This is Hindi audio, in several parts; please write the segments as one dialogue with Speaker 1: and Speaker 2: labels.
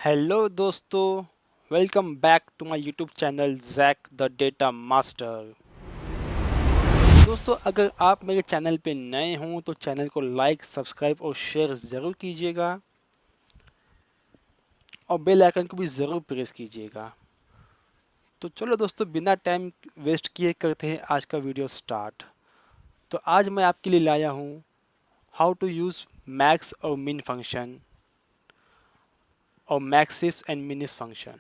Speaker 1: हेलो दोस्तों, welcome back to my YouTube channel Jack the data master. दोस्तों, अगर आप मेरे चैनल पे नए हों तो चैनल को लाइक, सब्सक्राइब और शेयर ज़रूर कीजिएगा और बेल आइकन को भी ज़रूर प्रेस कीजिएगा। तो चलो दोस्तों, बिना टाइम वेस्ट किए करते हैं आज का वीडियो स्टार्ट। तो आज मैं आपके लिए लाया हूँ हाउ टू यूज़ मैक्स और मिन फंक्शन और मैक्सिफ्स एंड मिनिस फंक्शन।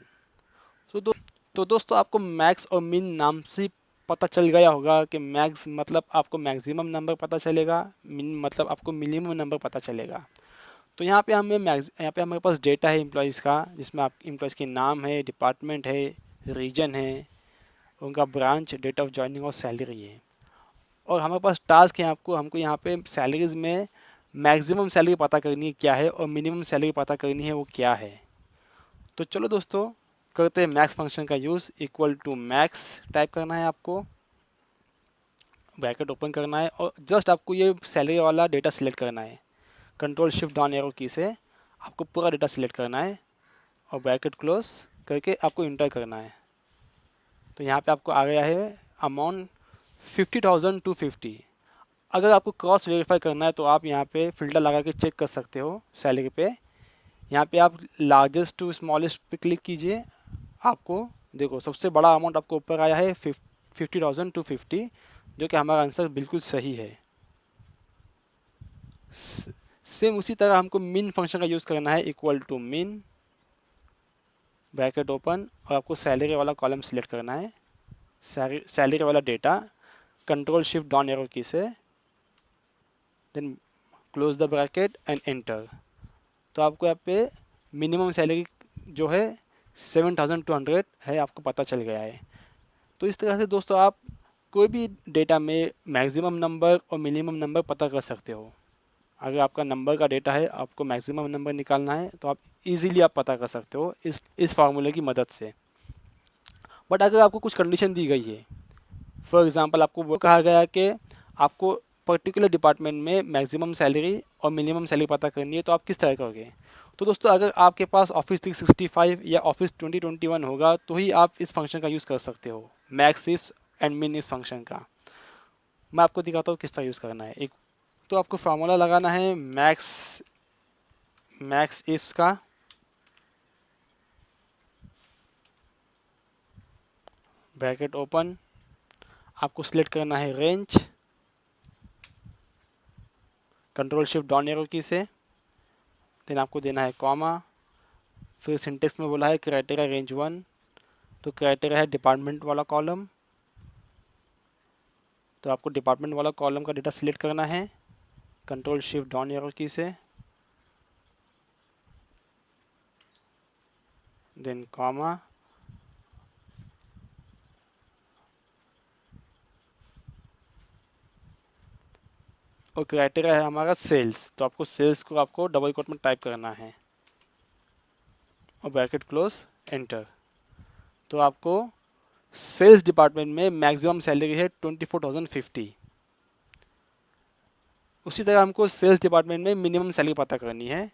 Speaker 1: तो दोस्तों, आपको मैक्स और मिन नाम से पता चल गया होगा कि मैक्स मतलब आपको मैक्सिमम नंबर पता चलेगा, मिन मतलब आपको मिनिमम नंबर पता चलेगा। तो यहाँ पे हमारे पास डेटा है एम्प्लॉयज़ का, जिसमें आप एम्प्लॉयज़ के नाम है, डिपार्टमेंट है, रीजन है, उनका ब्रांच, डेट ऑफ जॉइनिंग और सैलरी है। और हमारे पास टास्क है, आपको हमको यहाँ पे सैलरीज में मैक्सिमम सैलरी पता करनी है क्या है और मिनिमम सैलरी पता करनी है वो क्या है। तो चलो दोस्तों, करते हैं मैक्स फंक्शन का use. Equal to max type करना है आपको, ब्रैकेट ओपन करना है और जस्ट आपको ये सैलरी वाला डेटा सिलेक्ट करना है। Control shift down arrow key से आपको पूरा डेटा सिलेक्ट करना है और ब्रैकेट क्लोज करके आपको इंटर करना है। तो यहाँ पे आपको आ गया है अमाउंट 50,250। अगर आपको क्रॉस वेरीफाई करना है तो आप यहाँ पे फिल्टर लगा के चेक कर सकते हो सैलरी पे। यहाँ पे आप लार्जेस्ट टू स्मॉलेस्ट पे क्लिक कीजिए। आपको देखो सबसे बड़ा अमाउंट आपको ऊपर आया है 50,250, जो कि हमारा आंसर बिल्कुल सही है। सेम उसी तरह हमको मिन फंक्शन का यूज़ करना है। इक्वल टू मिन, ब्रैकेट ओपन और आपको सैलरी वाला कॉलम सिलेक्ट करना है, सैलरी वाला data. Control shift down arrow key से then close the bracket and enter. तो आपको यहाँ पे मिनिमम सैलरी जो है 7,200 है, आपको पता चल गया है। तो इस तरह से दोस्तों आप कोई भी डेटा में मैक्सिमम नंबर और मिनिमम नंबर पता कर सकते हो। अगर आपका नंबर का डेटा है, आपको मैक्सिमम नंबर निकालना है तो आप इजीली आप पता कर सकते हो इस फार्मूले की मदद से। बट अगर आपको कुछ कंडीशन दी गई है, फॉर एग्जांपल आपको वो कहा गया कि आपको पर्टिकुलर डिपार्टमेंट में मैक्सिमम सैलरी और मिनिमम सैलरी पता करनी है, तो आप किस तरह करोगे? तो दोस्तों, अगर आपके पास ऑफिस 365 या ऑफिस 2021 होगा तो ही आप इस फंक्शन का यूज़ कर सकते हो, मैक्स इफ एंड मिन इफ फंक्शन का। मैं आपको दिखाता हूँ किस तरह यूज़ करना है। एक तो आपको फार्मूला लगाना है मैक्स मैक्स इफ्स का। ब्रैकेट ओपन, आपको सिलेक्ट करना है range, control shift down arrow key से देन आपको देना है कॉमा। फिर सिंटेक्स में बोला है क्राइटेरिया रेंज 1, तो क्राइटेरिया है डिपार्टमेंट वाला कॉलम, तो आपको डिपार्टमेंट वाला कॉलम का डेटा सिलेक्ट करना है, control shift down arrow key से देन कॉमा। और क्राइटेरिया है हमारा सेल्स, तो आपको सेल्स को आपको डबल कोट में टाइप करना है और ब्रैकेट क्लोज, एंटर। तो आपको सेल्स डिपार्टमेंट में मैक्सिमम सैलरी है 24,050। उसी तरह हमको सेल्स डिपार्टमेंट में मिनिमम सैलरी पता करनी है,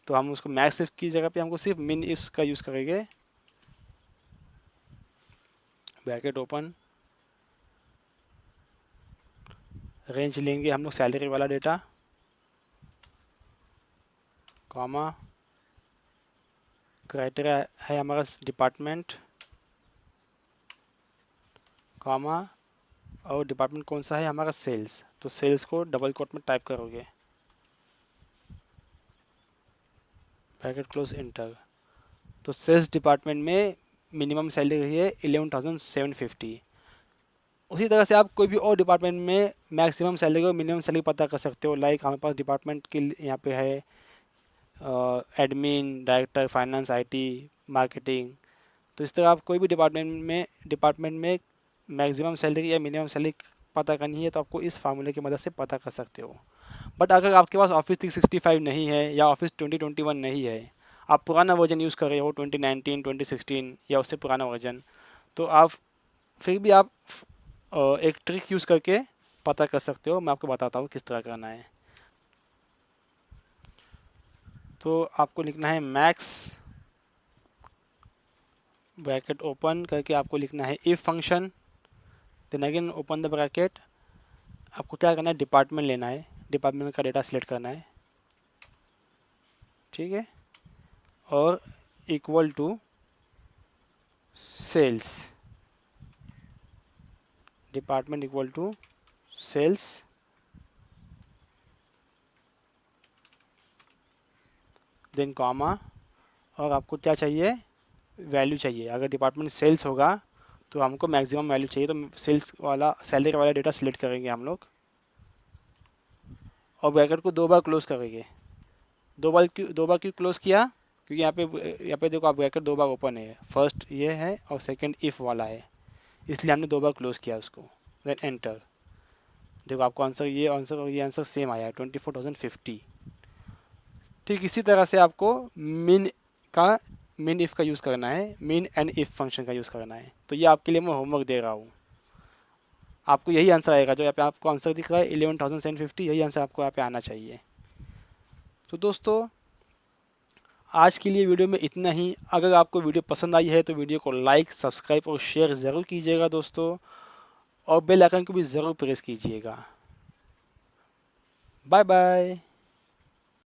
Speaker 1: तो हम उसको मैक्स इफ की जगह पे हमको सिर्फ मिन इफ का यूज़ करेंगे। ब्रैकेट ओपन, रेंज लेंगे हम लोग सैलरी वाला डेटा, कॉमा। क्राइटेरिया है हमारा डिपार्टमेंट, कॉमा। और डिपार्टमेंट कौन सा है हमारा? सेल्स, तो सेल्स को डबल कोट में टाइप करोगे, ब्रैकेट क्लोज, एंटर। तो सेल्स डिपार्टमेंट में मिनिमम सैलरी है 11,750। उसी तरह से आप कोई भी और डिपार्टमेंट में मैक्सिमम सैलरी और मिनिमम सैलरी पता कर सकते हो। लाइक हमारे पास डिपार्टमेंट के यहाँ पे है admin, director finance, IT, marketing. तो इस तरह आप कोई भी डिपार्टमेंट में मैक्सिमम सैलरी या मिनिमम सैलरी पता करनी है तो आपको इस फार्मूले की मदद से पता कर सकते हो। बट अगर आपके पास ऑफिस 365 नहीं है या ऑफिस 2021 नहीं है, आप पुराना वर्जन यूज़ कर रहे हो 2019, 2016 या उससे पुराना वर्जन, तो आप फिर भी आप एक ट्रिक यूज़ करके पता कर सकते हो। मैं आपको बताता हूँ किस तरह करना है। तो आपको लिखना है मैक्स ब्रैकेट ओपन करके आपको लिखना है if function, then again open the bracket. आपको क्या करना है, डिपार्टमेंट लेना है, डिपार्टमेंट का डेटा सिलेक्ट करना है, ठीक है, और equal to sales, department equal to sales, then comma, और आपको क्या चाहिए, वैल्यू चाहिए। अगर डिपार्टमेंट सेल्स होगा तो हमको मैक्सिमम वैल्यू चाहिए, तो सेल्स वाला, सैलरी वाला डेटा सिलेक्ट करेंगे हम लोग, और ब्रैकेट को 2 बार क्लोज करेंगे। 2 बार क्यों क्लोज किया, क्योंकि यहाँ पे देखो आप, ब्रैकेट 2 बार ओपन है, फर्स्ट ये है और सेकंड इफ़ वाला है, इसलिए हमने 2 बार क्लोज किया उसको। Then enter. देखो आपको आंसर, ये आंसर और ये आंसर सेम आया है, 24,050। ठीक इसी तरह से आपको मिन इफ़ का यूज़ करना है, मिन एंड इफ़ फंक्शन का यूज़ करना है। तो ये आपके लिए मैं होमवर्क दे रहा हूँ। आपको यही आंसर आएगा, जो यहाँ पे आपको आंसर दिख रहा है 11,750, यही आंसर आपको यहाँ पे आना चाहिए। तो दोस्तों आज के लिए वीडियो में इतना ही। अगर आपको वीडियो पसंद आई है तो वीडियो को लाइक, सब्सक्राइब और शेयर ज़रूर कीजिएगा दोस्तों, और बेल आइकन को भी ज़रूर प्रेस कीजिएगा। Bye bye.